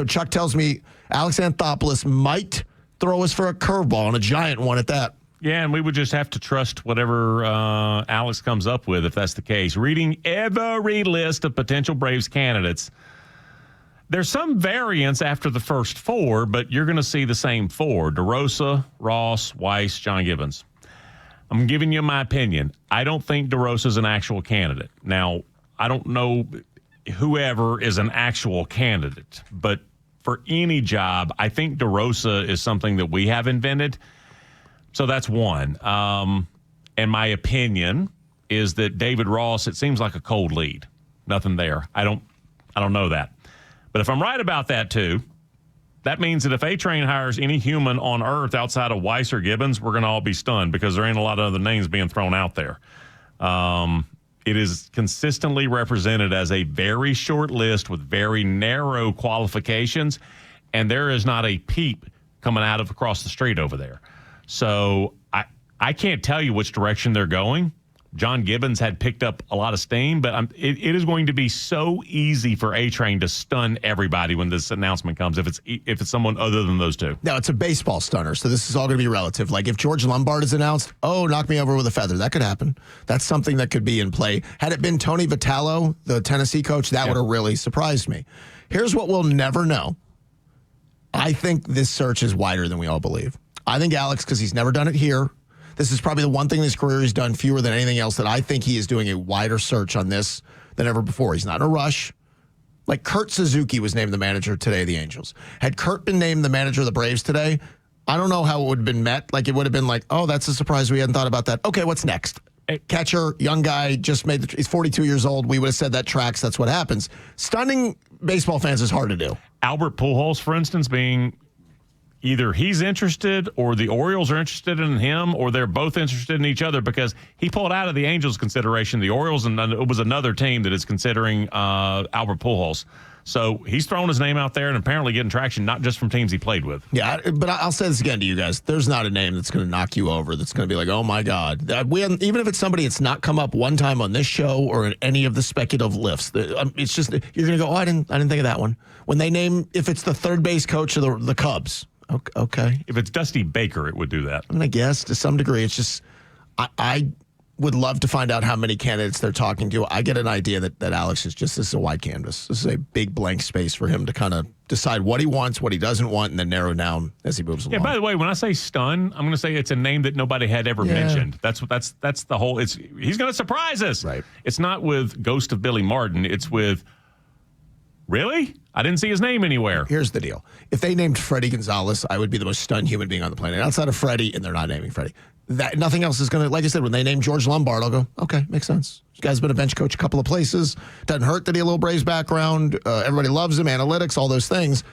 So Chuck tells me Alex Anthopoulos might throw us for a curveball, and a giant one at that. Yeah, and we would just have to trust whatever Alex comes up with if that's the case. Reading every list of potential Braves candidates, there's some variance after the first four, but you're going to see the same four: DeRosa, Ross, Weiss, John Gibbons. I'm giving you my opinion. I don't think DeRosa's an actual candidate. Now, I don't know whoever is an actual candidate, but for any job, I think DeRosa is something that we have invented. So that's one. And my opinion is that David Ross, it seems like a cold lead. Nothing there. I don't know that. But if I'm right about that too, that means that if A-Train hires any human on earth outside of Weiss or Gibbons, we're going to all be stunned because there ain't a lot of other names being thrown out there. It is consistently represented as a very short list with very narrow qualifications, and there is not a peep coming out of across the street over there. So I can't tell you which direction they're going. John Gibbons had picked up a lot of steam, but it is going to be so easy for A-Train to stun everybody when this announcement comes if it's someone other than those two. Now, it's a baseball stunner, so this is all going to be relative. Like if George Lombard is announced, knock me over with a feather. That could happen. That's something that could be in play. Had it been Tony Vitello, the Tennessee coach, that would have really surprised me. Here's what we'll never know. I think this search is wider than we all believe. I think Alex, because he's never done it here, this is probably the one thing in his career he's done fewer than anything else, that I think he is doing a wider search on this than ever before. He's not in a rush. Like Kurt Suzuki was named the manager today of the Angels. Had Kurt been named the manager of the Braves today, I don't know how it would have been met. Like it would have been like, oh, that's a surprise. We hadn't thought about that. Okay, what's next? Catcher, young guy, just made he's 42 years old. We would have said that tracks. That's what happens. Stunning baseball fans is hard to do. Albert Pujols, for instance, being either he's interested or the Orioles are interested in him or they're both interested in each other because he pulled out of the Angels' consideration. The Orioles, and it was another team that is considering Albert Pujols. So he's throwing his name out there and apparently getting traction, not just from teams he played with. Yeah, but I'll say this again to you guys. There's not a name that's going to knock you over that's going to be like, oh, my God. Even if it's somebody that's not come up one time on this show or in any of the speculative lifts, it's just you're going to go, oh, I didn't think of that one. When they name, if it's the third base coach of the Cubs, okay. If it's Dusty Baker, it would do that. I mean, I guess to some degree, it's just I would love to find out how many candidates they're talking to. I get an idea that Alex is this is a wide canvas. This is a big blank space for him to kind of decide what he wants, what he doesn't want, and then narrow down as he moves along. Yeah, by the way, when I say stun, I'm going to say it's a name that nobody had ever mentioned. That's the whole, he's going to surprise us. Right. It's not with Ghost of Billy Martin. It's with, really? I didn't see his name anywhere. Here's the deal. If they named Freddie Gonzalez, I would be the most stunned human being on the planet. Outside of Freddie, and they're not naming Freddie. Nothing else is going to, like I said, when they name George Lombard, I'll go, okay, makes sense. This guy's been a bench coach a couple of places. Doesn't hurt that he had a little Braves background. Everybody loves him, analytics, all those things.